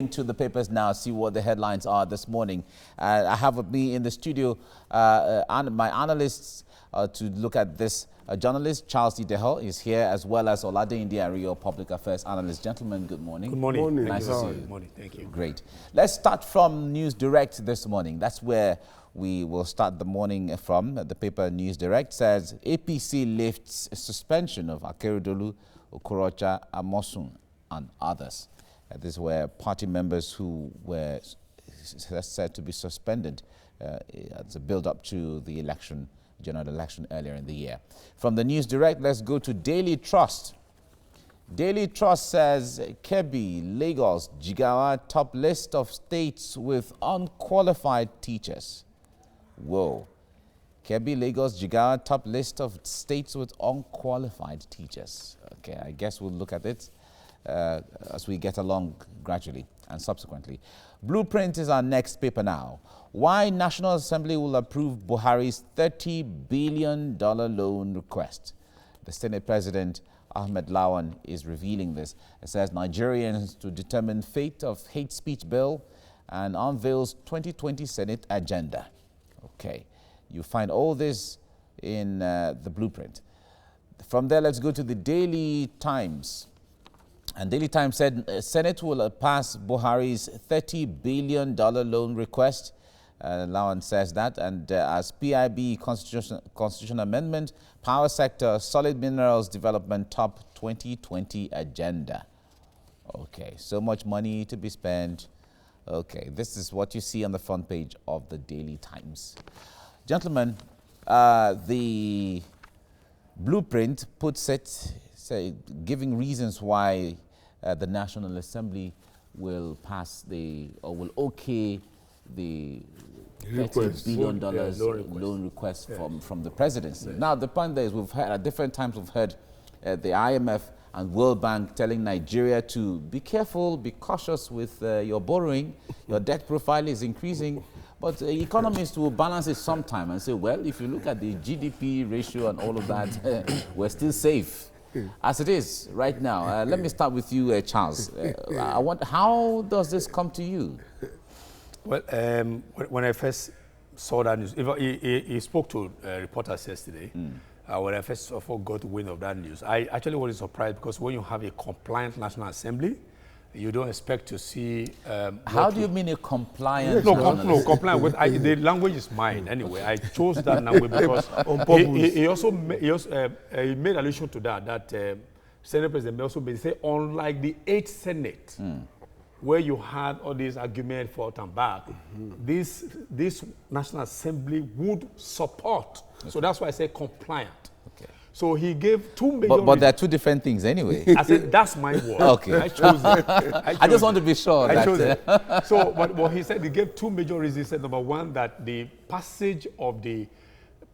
into the papers now, see what the headlines are this morning. I have with me in the studio my analysts to look at this. Journalist Charles Ideho is here, as well as Olade Indiario, public affairs analyst. Gentlemen, good morning. Good morning. Morning. Nice to see you. Good morning. Thank you. Great. Let's start from News Direct this morning. That's where we will start the morning from. The paper News Direct says APC lifts suspension of Akeredolu, Okorocha, Amosun, and others. These were party members who were said to be suspended as a build-up to the election, general election earlier in the year. From the News Direct, let's go to Daily Trust. Daily Trust says Kebbi, Lagos, Jigawa top list of states with unqualified teachers. Whoa. Kebbi, Lagos, Jigawa top list of states with unqualified teachers. Okay, I guess we'll look at it as we get along gradually and subsequently. Blueprint is our next paper now. Why National Assembly will approve Buhari's $30 billion loan request. The Senate President, Ahmed Lawan, is revealing this. It says Nigerians to determine fate of hate speech bill and unveils 2020 Senate agenda. Okay, you find all this in the Blueprint. From there, let's go to the Daily Times. And Daily Times said Senate will pass Buhari's $30 billion loan request. Lawan says that. And as PIB constitutional amendment, power sector, solid minerals development top 2020 agenda. Okay, so much money to be spent. Okay, this is what you see on the front page of the Daily Times. Gentlemen, the Blueprint puts it, giving reasons why the National Assembly will pass will okay the $30 billion loan request from the presidency. Yes. Now, the point there is we've heard at different times, we've heard the IMF and World Bank telling Nigeria to be careful, be cautious with your borrowing. Your debt profile is increasing. But economists will balance it sometime and say, well, if you look at the GDP ratio and all of that, we're still safe. As it is right now. Let me start with you, Charles. How does this come to you? Well, when I first saw that news, he spoke to reporters yesterday. When I first of all got wind of that news, I actually was surprised because when you have a compliant National Assembly, you don't expect to see. How do you mean a compliant? No, compliant with the language is mine anyway. I chose that language because he also made allusion to that Senate President also said, unlike the 8th Senate, where you had all these arguments forth and back, this National Assembly would support. Okay. So that's why I say compliant. Okay. So he gave two major But there are two different things anyway. I said, that's my word. Okay. I chose it. I just want to be sure. I chose it. So, but he said he gave two major reasons. He said, number one, that the passage of the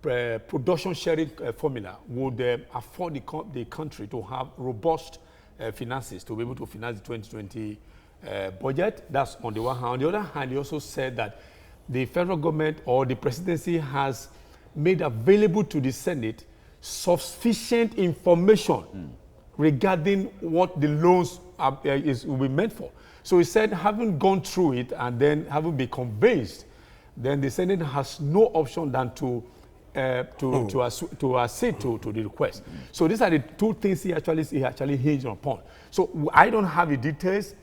production sharing formula would afford the country to have robust finances to be able to finance the 2020 budget. That's on the one hand. On the other hand, he also said that the federal government or the presidency has made available to the Senate sufficient information regarding what the loans will be meant for. So he said, having gone through it and then having been convinced, then the Senate has no option than to accede to the request. So these are the two things he actually hinged upon. So I don't have the details.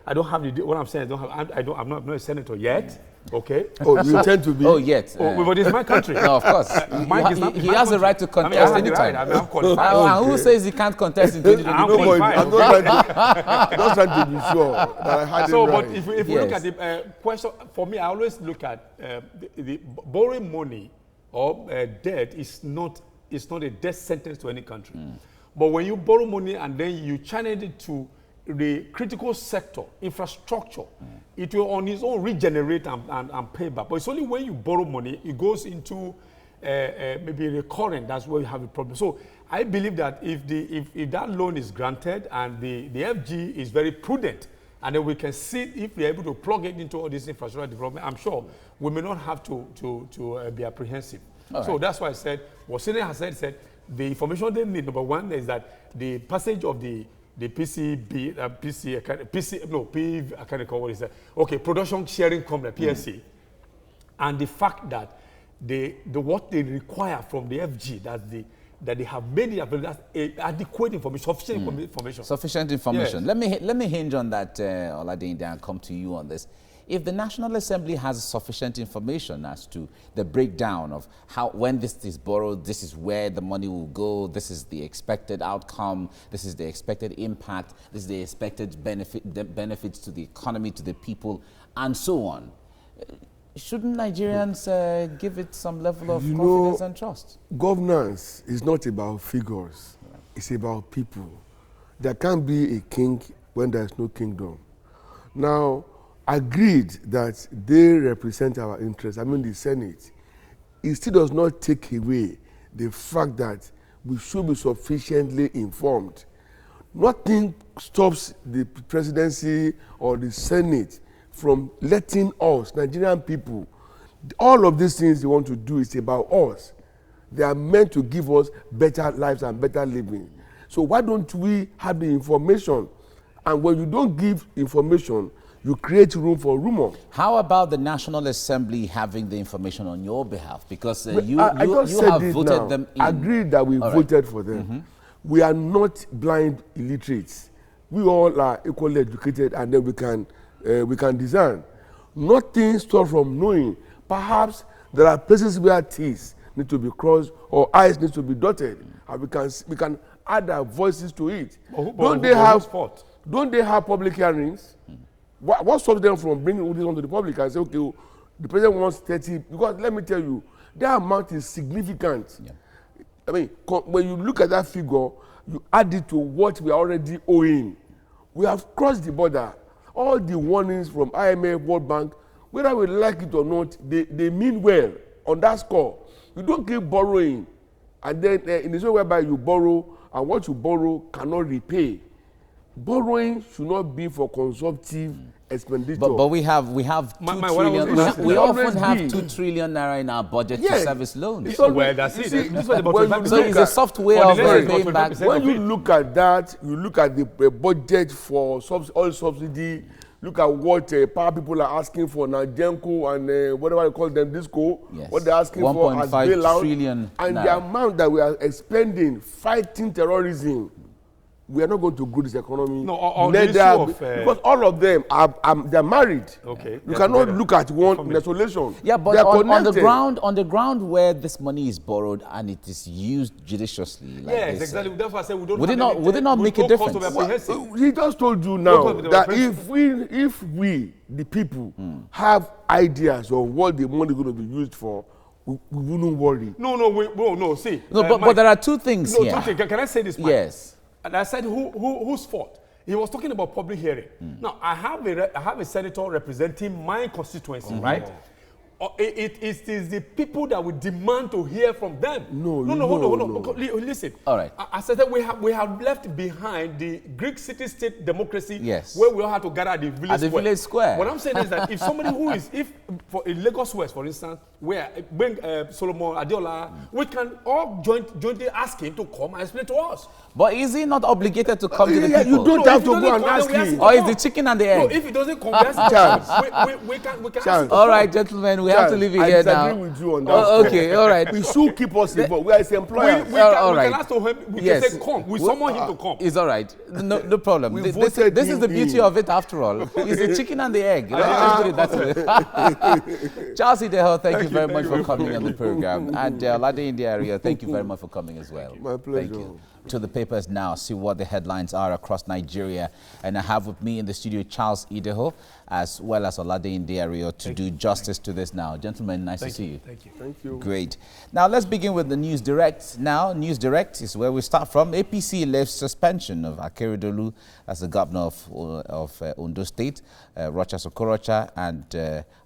I don't have what I'm saying. I'm not a senator yet. Okay. Oh, you tend to be. Oh, yet. But it's my country. No, of course. He has a right to contest anytime. I'm qualified. Who says he can't contest in 2022? I'm not trying to be sure that I had it right. But if you look at the question, for me, I always look at the borrowing money or debt is not a death sentence to any country. But when you borrow money and then you channel it to the critical sector, infrastructure, it will on its own regenerate and pay back. But it's only when you borrow money, it goes into maybe recurrent, that's where you have a problem. So I believe that if that loan is granted and the FG is very prudent, and then we can see if we are able to plug it into all this infrastructure development, I'm sure we may not have to be apprehensive. So that's why I said, what Senate has said the information they need, number one, is that the passage of the the PCB, I can't recall what is that. Okay, production sharing company, PSC, and the fact that what they require from the FG, that they have made it available, that's adequate information, sufficient information. Sufficient information. Yes. Let me hinge on that, Oladinde, and come to you on this. If the National Assembly has sufficient information as to the breakdown of when this is borrowed, this is where the money will go, this is the expected outcome, this is the expected impact, this is the expected benefits to the economy, to the people, and so on, shouldn't Nigerians give it some level of confidence and trust? Governance is not about figures. It's about people. There can't be a king when there's no kingdom. Now, agreed that they represent our interests, I mean the Senate, it still does not take away the fact that we should be sufficiently informed. Nothing stops the presidency or the Senate from letting us, Nigerian people, all of these things they want to do is about us. They are meant to give us better lives and better living. So why don't we have the information? And when you don't give information, you create room for rumor. How about the National Assembly having the information on your behalf? Because you have voted them in. Agreed that we voted for them. We are not blind illiterates. We all are equally educated, and then we can discern. Nothing stops from knowing. Perhaps there are places where T's need to be crossed or I's need to be dotted, and we can add our voices to it. Don't they have public hearings? What stops them from bringing this onto the public and say, okay, the president wants 30, because let me tell you, that amount is significant. Yeah. I mean, when you look at that figure, you add it to what we are already owing. We have crossed the border. All the warnings from IMF, World Bank, whether we like it or not, they mean well on that score. You don't keep borrowing, and then in the way whereby you borrow, and what you borrow cannot repay. Borrowing should not be for consumptive expenditure. But we have 2 trillion. We often have 2 trillion naira in our budget to service loans. Well, that's it. So it's a soft way of paying back. When you look at that, you look at the budget for oil subsidy. Look at what power people are asking for, Nagenco and whatever you call them, Disco. Yes. What they're asking for as bailout. 1.5 trillion and the amount that we are expending fighting terrorism. We are not going to grow this economy. No, because all of them they're married. Okay. You cannot look at one in isolation. Yeah, but on the ground where this money is borrowed and it is used judiciously. Like yes, exactly. That's why I said we don't. Would it not make a difference? Well, he just told you now that if we the people have ideas of what the money is going to be used for, we wouldn't worry. No. See. But there are two things here. Can I say this? Mike? Yes. And I said, whose fault? He was talking about public hearing. Now, I have a senator representing my constituency, right? It is the people that we demand to hear from them. No, hold on. Listen. All right. I said that we have left behind the Greek city-state democracy, yes, where we all had to gather at the village square. What I'm saying is that if somebody in Lagos West, for instance, where bring Solomon Adeola, we can all jointly ask him to come and explain to us. But is he not obligated to come to the people? You don't have to go and ask him. Or is the chicken and the egg? No, if he doesn't come, we can ask him. All right, gentlemen, we have to leave it here now. I disagree with you on that. Okay, all right. We should keep us involved. We are his employers. We can ask him. We can say come. We summon him to come. It's all right. No problem. This is the beauty of it after all. It's the chicken and the egg. Let's put it that way. Charles Ideho, thank you very much for coming on the program. And Lade in the area, thank you very much for coming as well. My pleasure. Thank you. To the papers now, see what the headlines are across Nigeria. And I have with me in the studio Charles Ideho, as well as Olade in the area to do justice to this now. Gentlemen, nice to see you. Thank you. Thank you. Great. Now let's begin with the News Direct. Now, News Direct is where we start from. APC lifts suspension of Akeredolu as the governor of Ondo State, Rochas Okorocha and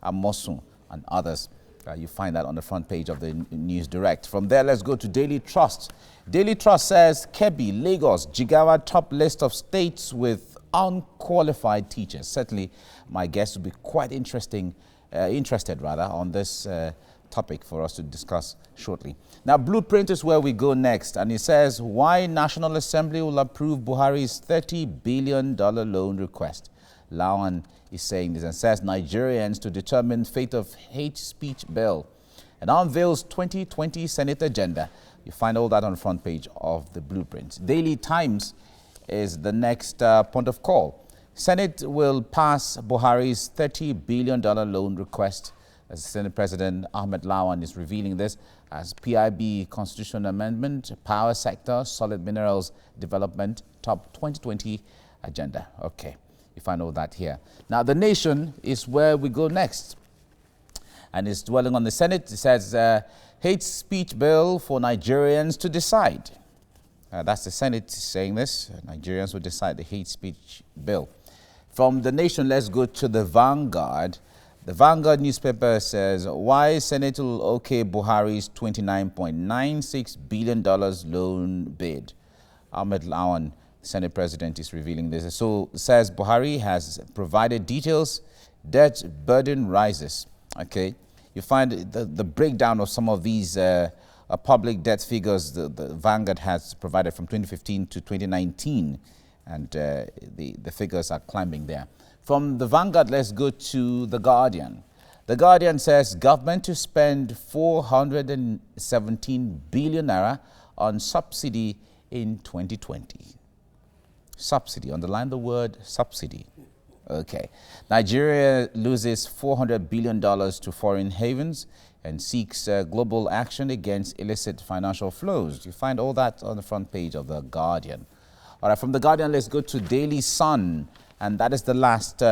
Amosun and others. You find that on the front page of the News Direct. From there, let's go to Daily Trust. Daily Trust says Kebbi, Lagos, Jigawa top list of states with unqualified teachers. Certainly, my guest will be quite interested on this topic for us to discuss shortly. Now, Blueprint is where we go next, and it says why National Assembly will approve Buhari's $30 billion loan request. Lawan is saying this and says Nigerians to determine fate of hate speech bill and unveils 2020 Senate agenda. You find all that on the front page of the Blueprint. Daily Times is the next point of call. Senate will pass Buhari's $30 billion loan request. As Senate President Ahmed Lawan is revealing this as PIB Constitution Amendment, Power Sector, Solid Minerals Development, Top 2020 Agenda. Okay, you find all that here. Now, The Nation is where we go next. And it's dwelling on the Senate. It says, hate speech bill for Nigerians to decide. That's the Senate saying this. Nigerians will decide the hate speech bill. From The Nation, let's go to the Vanguard. The Vanguard newspaper says, why Senate will okay Buhari's $29.96 billion loan bid. Ahmed Lawan, Senate President, is revealing this. So, says Buhari has provided details, debt burden rises. Okay, you find the breakdown of some of these public debt figures the Vanguard has provided from 2015 to 2019, and the figures are climbing there. From the Vanguard, let's go to The Guardian. The Guardian says government to spend 417 billion naira on subsidy in 2020. Subsidy, underline the word subsidy. Okay. Nigeria loses $400 billion to foreign havens and seeks global action against illicit financial flows. You find all that on the front page of The Guardian. All right, from The Guardian, let's go to Daily Sun. And that is the last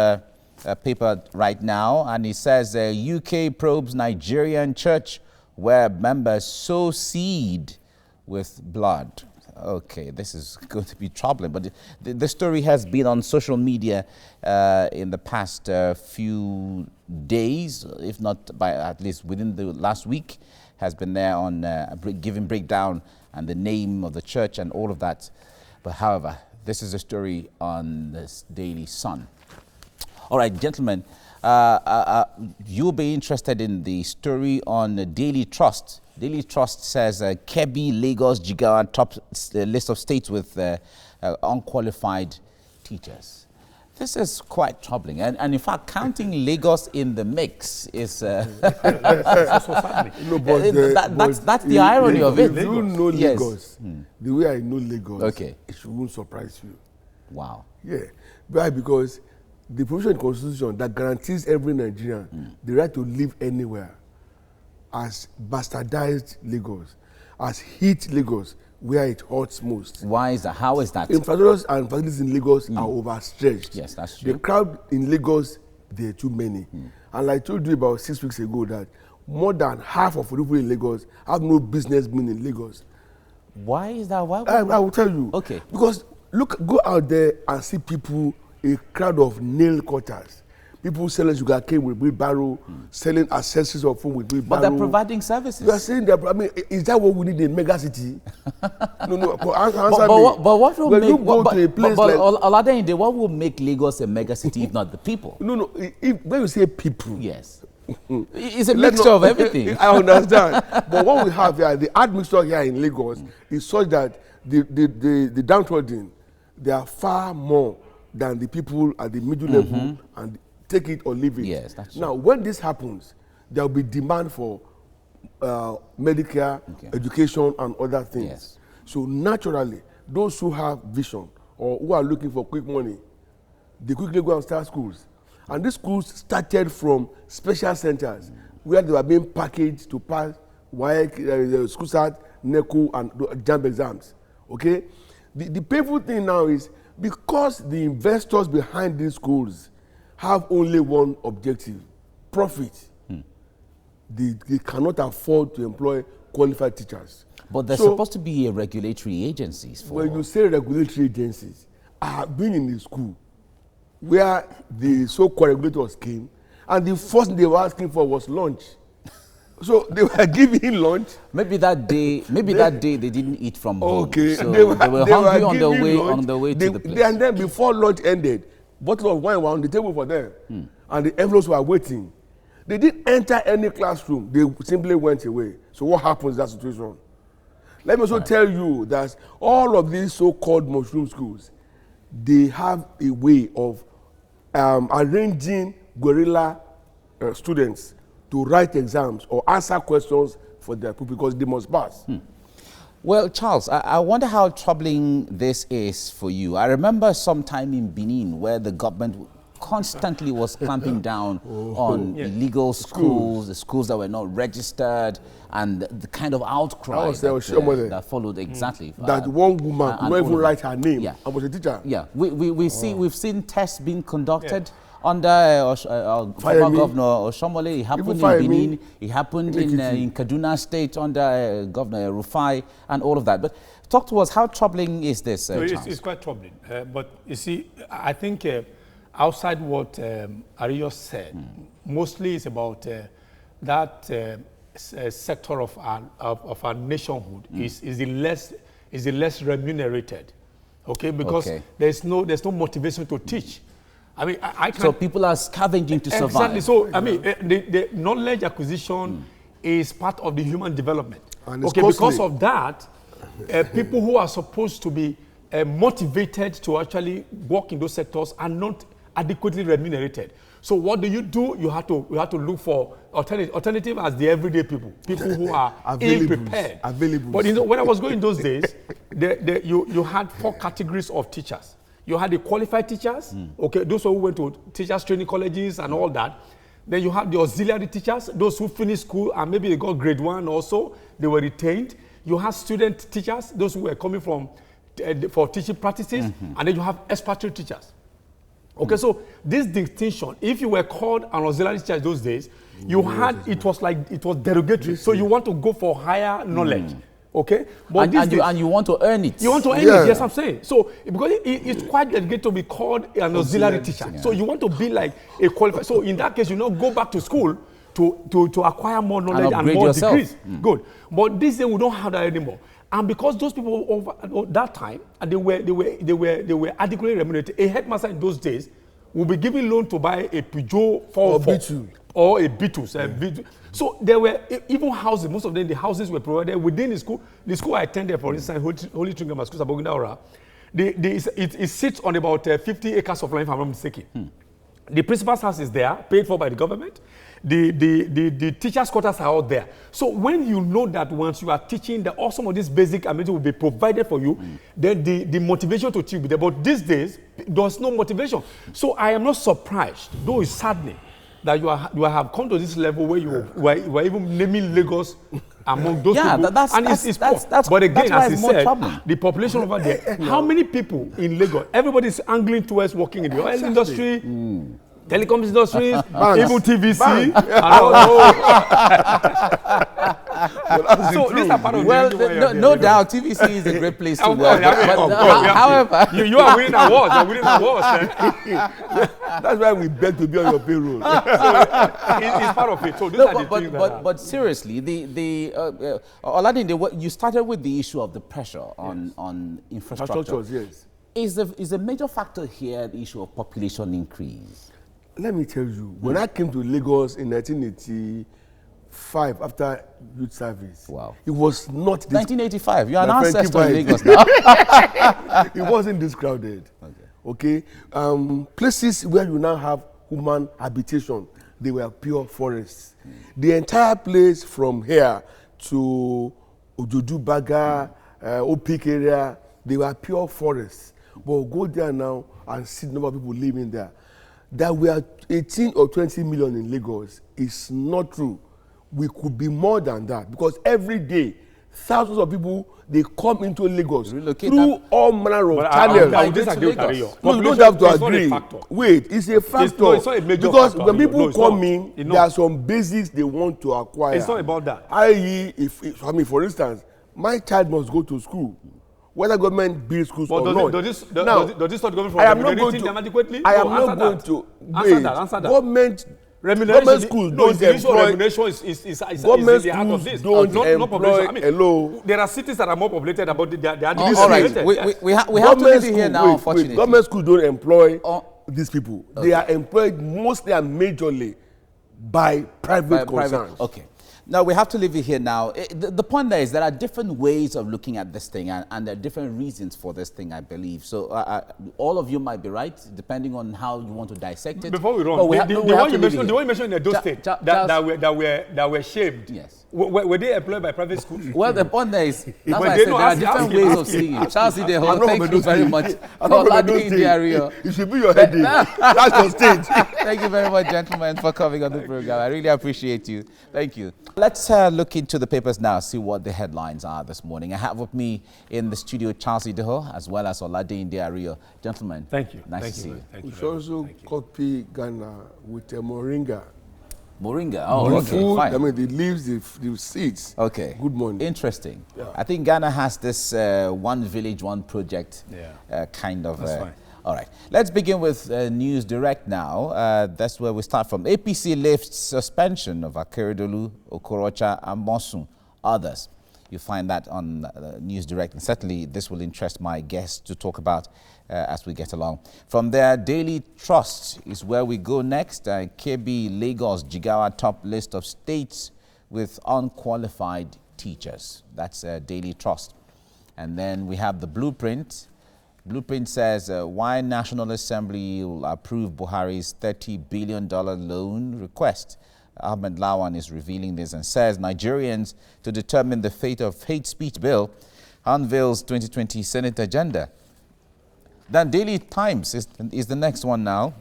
paper right now. And it says UK probes Nigerian church where members sow seed with blood. Okay, this is going to be troubling. But the story has been on social media in the past few days, if not by at least within the last week, has been there on giving breakdown and the name of the church and all of that. But however, this is a story on this Daily Sun. All right, gentlemen, you'll be interested in the story on the Daily Trust. Daily Trust says Kebbi, Lagos, Jigawa top list of states with unqualified teachers. This is quite troubling. And in fact, counting Lagos in the mix is... that's the irony of it. If you know Lagos, the way I know Lagos, okay, it won't surprise you. Wow. Yeah. Why? Because the provision in the Constitution that guarantees every Nigerian the right to live anywhere has bastardized Lagos, has hit Lagos where it hurts most. Why is that? How is that? Infrastructures and facilities in Lagos are overstretched. Yes, that's true. The crowd in Lagos, there are too many. And I told you about 6 weeks ago that more than half of people in Lagos have no business being in Lagos. Why is that? Why? I will tell you. Okay. Because go out there and see people, a crowd of nail cutters. People selling sugarcane with wheelbarrow, selling accessories of phone with wheelbarrow. But they're providing services. You are saying that, I mean, is that what we need in mega city? No, answer me. But what will when make... you go to a place like... Oladeyinde, what will make Lagos a mega city if not the people? No, when you say people... Yes. It's a mixture of everything. I understand. But what we have here, the admixture here in Lagos is such that the downtrodden, they are far more than the people at the middle level and take it or leave it. Yes, that's true. Now, when this happens, there will be demand for Medicare, education, and other things. Yes. So naturally, those who have vision or who are looking for quick money, they quickly go and start schools. And these schools started from special centers where they were being packaged to pass WAEC, school start, NECO, and JAMB exams. Okay? The painful thing now is because the investors behind these schools have only one objective, profit. They cannot afford to employ qualified teachers. But they're supposed to be regulatory agencies. When you say regulatory agencies, I have been in the school where the so-called regulators came, and the first thing they were asking for was lunch. So they were giving lunch. Maybe that day they didn't eat from home. Okay, so they were hungry on the way to the place. And then before lunch ended, bottle of wine were on the table for them, and the envelopes were waiting. They didn't enter any classroom. They simply went away. So what happens in that situation? Let me also tell you that all of these so-called mushroom schools, they have a way of arranging guerrilla students to write exams or answer questions for their people because they must pass. Well, Charles, I wonder how troubling this is for you. I remember some time in Benin where the government constantly was clamping down on illegal schools, the schools that were not registered, and the kind of outcry that followed exactly. That one woman could not even write her name. I was a teacher. Yeah, we've seen tests being conducted under former Governor Oshomole. It happened in Benin. It happened in Kaduna State under Governor Rufai and all of that. But talk to us, how troubling is this, Charles? It's quite troubling. But you see, I think outside what Ariyo said, mostly it's about that sector of our nationhood is the less remunerated, okay? Because there's no motivation to teach. I mean, I can't. So people are scavenging to survive. Exactly. So I mean, the knowledge acquisition is part of the human development. And it's costly. Because of that, people who are supposed to be motivated to actually work in those sectors are not adequately remunerated. So what do? You have to look for alternative as the everyday people who are ill-prepared. But when I was going those days, you had 4 categories of teachers. You had the qualified teachers, okay, those who went to teachers training colleges and all that. Then you had the auxiliary teachers, those who finished school and maybe they got grade 1 also, they were retained. You have student teachers, those who were coming from for teaching practices, and then you have expatriate teachers. Okay, so this distinction, if you were called an auxiliary teacher those days, it was derogatory. So you want to go for higher knowledge. Okay, but and you want to earn it. You want to earn it, yes, I'm saying. So because it's quite derogatory to be called an auxiliary teacher. So you want to be like a qualified. So in that case, you go back to school to acquire more knowledge and more degrees. Good, but this day we don't have that anymore. And because those people over that time, and they were adequately remunerated. A headmaster in those days will be given loan to buy a Peugeot 404 or a Beetle. So there were even houses. Most of them, the houses were provided within the school. The school I attended, for instance, Holy Trinity Grammar School, Sabogindaura, it sits on about 50 acres of land, if I'm not mistaken. The principal's house is there, paid for by the government. The teachers' quarters are out there. So when you know that once you are teaching, that all some of these basic amenities will be provided for you, then the motivation to teach will be there. But these days, there's no motivation. So I am not surprised, though it's saddening, that you have come to this level where you were even naming Lagos among those people. It's poor. But again, as he said, the population over there, how many people in Lagos, everybody is angling towards working in the oil industry, telecoms industries, even TVC. So these are part of no doubt TVC is a great place to work. However, you are winning awards. You're winning awards. That's why we beg to be on your payroll. So it's part of it. So these are the things but seriously, Oladinde, you started with the issue of the pressure on infrastructure. Yes. Is a major factor here the issue of population increase? Let me tell you, when I came to Lagos in 1985 after youth service, it was not this 1985. You are an ancestor in Lagos now. It wasn't this crowded. Okay. Places where you now have human habitation, they were pure forests. The entire place from here to Ojoju Baga, Opik area, they were pure forests. But go there now and see the number of people living there. That we are 18 or 20 million in Lagos is not true. We could be more than that because every day, thousands of people, they come into Lagos through all manner of channels. I disagree with Ariyo. No, you don't have to agree. Wait, it's a factor. It's not a major because factor, when people come in, there are some basics they want to acquire. It's not about that. I.e., for instance, my child must go to school. Whether government builds schools or not. Does this stop government from remunerating them adequately? I am not going to. Answer that. Government schools don't employ. Remuneration is the heart of this. Not population. I mean, hello. There are cities that are more populated about they are all right. We have to leave it here now, unfortunately. Government schools don't employ these people. They are employed mostly and majorly by private concerns. Okay. Now, we have to leave it here now. The point there is there are different ways of looking at this thing, and there are different reasons for this thing, I believe. So all of you might be right, depending on how you want to dissect it. Before we run, the one you mentioned in those states that were shamed, yes. Were they employed by private schools? Well, the point there is, that's why I said there are different ways of seeing it. Charles Ideho, thank you very much. It should be your headache. That's your stage. Thank you very much, gentlemen, for coming on the program. I really appreciate you. Thank you. Let's look into the papers now, see what the headlines are this morning. I have with me in the studio Charles Ideho as well as Olade Ndiario. Gentlemen, thank you. Nice to see you. We should also copy Ghana with moringa. Moringa. Oh, okay. Food, Fine. I mean, the leaves, the seeds. Okay. Good morning. Interesting. Yeah. I think Ghana has this one village, one project kind of. That's fine. All right. Let's begin with News Direct now. That's where we start from. APC lifts suspension of Akeredolu, Okorocha, and Mosun. Others. You find that on News Direct. And certainly this will interest my guests to talk about as we get along. From there, Daily Trust is where we go next. KB, Lagos, Jigawa top list of states with unqualified teachers. That's Daily Trust. And then we have the Blueprint. Blueprint says why National Assembly will approve Buhari's $30 billion loan request. Ahmed Lawan is revealing this and says Nigerians to determine the fate of hate speech bill unveils 2020 Senate agenda. Then Daily Times is the next one now.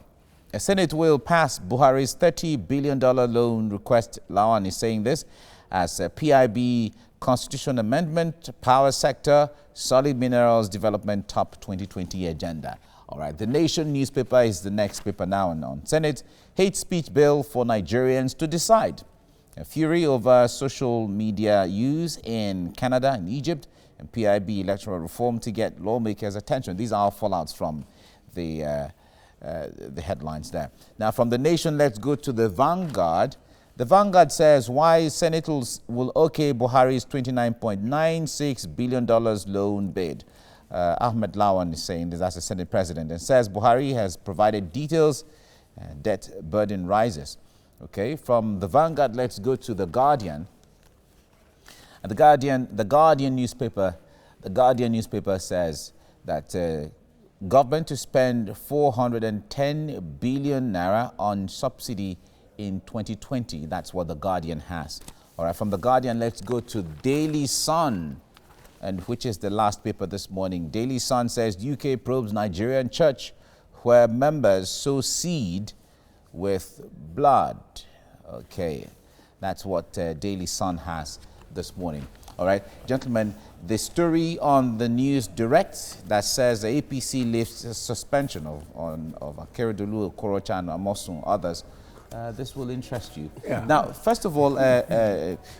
A Senate will pass Buhari's $30 billion loan request. Lawan is saying this as a PIB Constitution Amendment, Power Sector, Solid Minerals Development top 2020 agenda. All right, The Nation newspaper is the next paper now on Senate. Hate speech bill for Nigerians to decide. A fury over social media use in Canada and Egypt, and PIB electoral reform to get lawmakers' attention. These are all fallouts from the headlines there. Now, from The Nation, let's go to the Vanguard. The Vanguard says why Senators will okay Buhari's $29.96 billion loan bid. Ahmed Lawan is saying this as a Senate president and says Buhari has provided details. Debt burden rises. Okay, from the Vanguard, let's go to the Guardian. And the Guardian newspaper says that government to spend 410 billion naira on subsidy in 2020. That's what the Guardian has. All right, from the Guardian, let's go to Daily Sun, and which is the last paper this morning. Daily Sun says UK probes Nigerian church where members sow seed with blood. Okay, that's what Daily Sun has this morning. All right, gentlemen, the story on the News Direct that says the APC lifts a suspension of Akeredolu, Okorocha, and Amosun, others. This will interest you. Yeah. Now, first of all,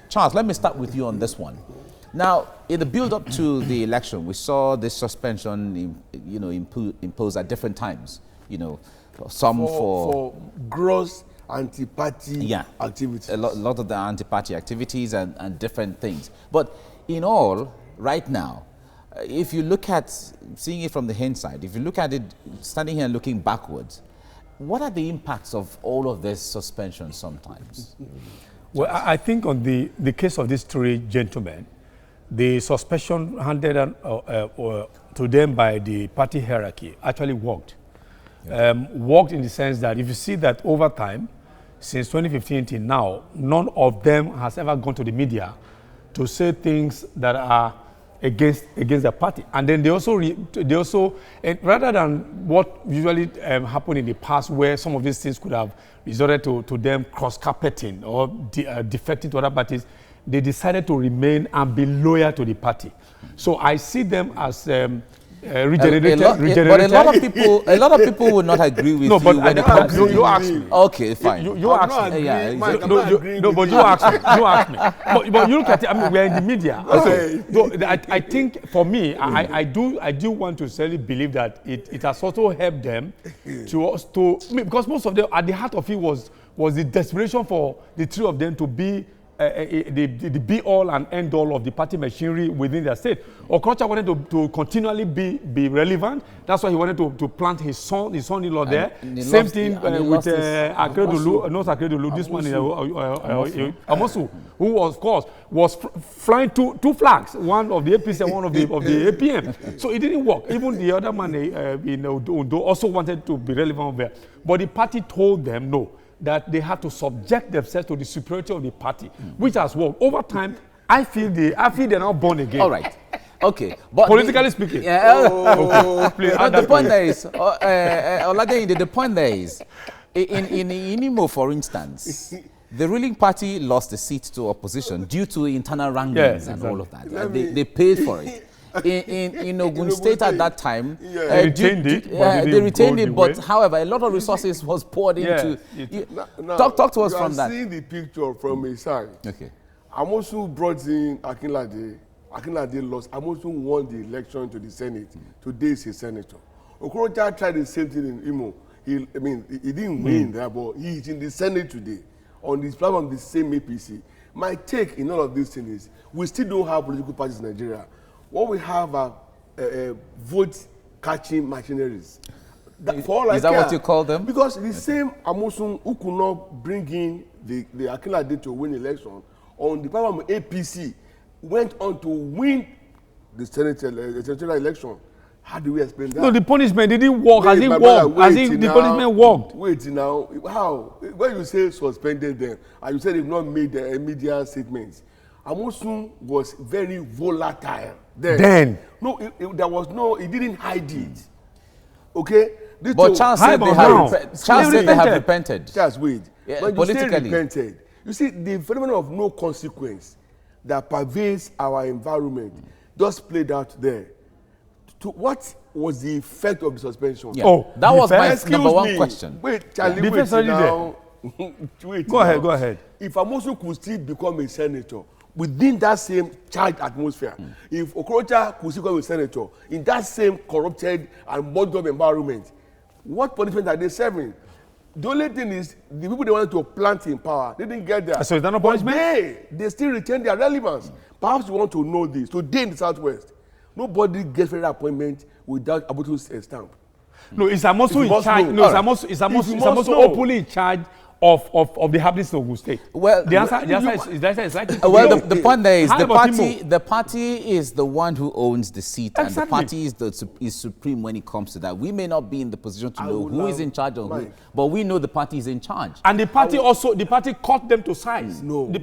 Charles, let me start with you on this one. Now, in the build-up to the election, we saw this suspension, imposed at different times. Some for gross anti-party activities. A lot of the anti-party activities and different things. But in all, right now, if you look at seeing it from the hindsight, if you look at it standing here and looking backwards, what are the impacts of all of this suspension sometimes? Well, I think on the case of these three gentlemen, the suspension handed to them by the party hierarchy actually worked. Worked in the sense that if you see that over time, since 2015 till now, none of them has ever gone to the media to say things that are against the party. And then they also rather than what usually happened in the past, where some of these things could have resorted to them cross-carpeting or defecting to other parties, they decided to remain and be loyal to the party. So I see them as regenerated. But a lot of people would not agree with you when it comes to you ask me. Okay, fine. You ask me. But you ask me. You ask me. But you look at it. I mean, we're in the media. Okay. So I think for me, I do want to certainly believe that it has also helped them to because most of them at the heart of it was the desperation for the three of them to be the be-all and end-all of the party machinery within their state. Okorocha wanted to continually be relevant. That's why he wanted to plant his son-in-law there. Same thing with Akeredolu, not Akeredolu, this one, Amosu, who of course was flying two flags, one of the APC and one of the APM. So it didn't work. Even the other man in Ondo also wanted to be relevant there. But the party told them no, that they had to subject themselves to the superiority of the party, which has worked. Over time, I feel they're now born again. All right. Okay. But politically speaking. Yeah. But the point there is, the point there is, in Imo, for instance, the ruling party lost the seat to opposition due to internal wranglings and all of that. They paid for it. In Ogun State at that time, they retained it, but however, a lot of resources was poured into. Talk to us from that. You are seeing the picture from a side. Okay. Amosu brought in Akinlade. Akinlade lost. Amosu won the election to the Senate. Today is a senator. Okorocha tried the same thing in Imo. He didn't win there, but he is in the Senate today on this platform, the same APC. My take in all of these things is we still don't have political parties in Nigeria. What we have are vote-catching machineries. Is that what you call them? Because the same Amosun who could not bring in the Akinlade to win election on the platform of APC went on to win the senatorial election. How do we explain that? No, the punishment didn't work. As it worked. As if the punishment worked. Wait now. How? When you say suspended them, and you said they've not made media statements, Amosun was very volatile then. No, there was no, he didn't hide it. Okay? But Charles said they have repented. Charles, wait. Yeah, when politically. you say repented, you see, the phenomenon of no consequence that pervades our environment just played out there. To what was the effect of the suspension? Yeah. Oh, that was my number one question. Wait, Charlie, wait now. Wait. Go ahead. If Amosu could still become a senator within that same charged atmosphere, if Okorocha could still become a senator in that same corrupted and bottom environment, what punishment are they serving? The only thing is, the people they wanted to plant in power, they didn't get there. So is that no punishment? They still retain their relevance. Perhaps you want to know this. Today in the Southwest, nobody gets federal appointment without Abotu's stamp. No, it's Amosu in charge. No, it's Amosu openly in charge of the happenings of Ogun State. Well, the answer is like well, the point there is the party is the one who owns the seat, and the party is supreme when it comes to that. We may not be in the position to know who is in charge of who, but we know the party is in charge. And the party caught them to size. The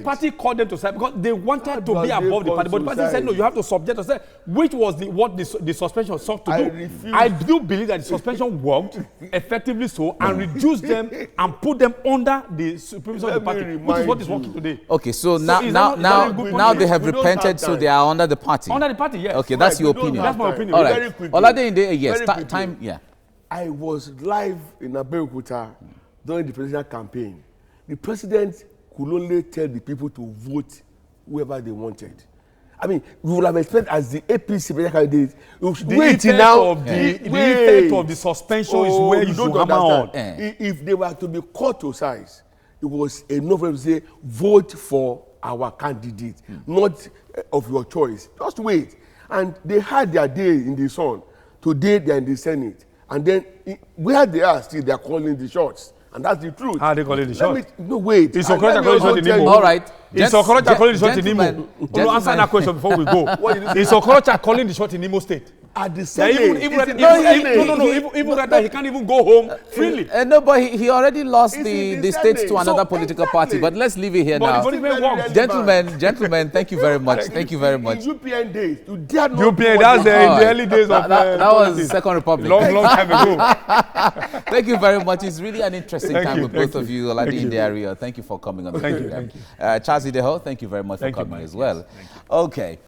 party caught them to size because they wanted to be above the party, but the party said no, you have to subject yourself, which was what the suspension sought to do. I do believe that the suspension worked effectively so and reduce them and put them under the supervision of the party, which is what is working today. Okay, so now they have repented, so they are under the party. Under the party, yes. Okay, that's your opinion. That's my opinion. All right. Olade, yes, time, yeah. I was live in Abeokuta during the presidential campaign. The president could only tell the people to vote whoever they wanted. I mean, we would have expected as the APC candidate. The effect of the suspension is where you should hammer on. If they were to be caught to size, it was enough for them to say, vote for our candidate, not of your choice. Just wait. And they had their day in the sun. Today they are in the Senate. And then where they are still, they are calling the shots. And that's the truth. How are they calling the shot? No, wait. Is Okorocha calling the shot in Imo? All right. Is Okorocha calling the shot in Imo? Answer that question before we go. Is Okorocha calling the shot in Imo State? At the Senate. Even that he can't even go home freely. No, but he already lost the states to another political party. But let's leave it here now. Gentlemen, thank you very much. Thank you very much. In UPN days, you dare not. UPN, that's in the early days of that was the Second Republic. Long time ago. Thank you very much. It's really an interesting time with both of you, Olade in the area. Thank you for coming on the program. Thank you. Charles Ideho, thank you very much for coming as well. Okay.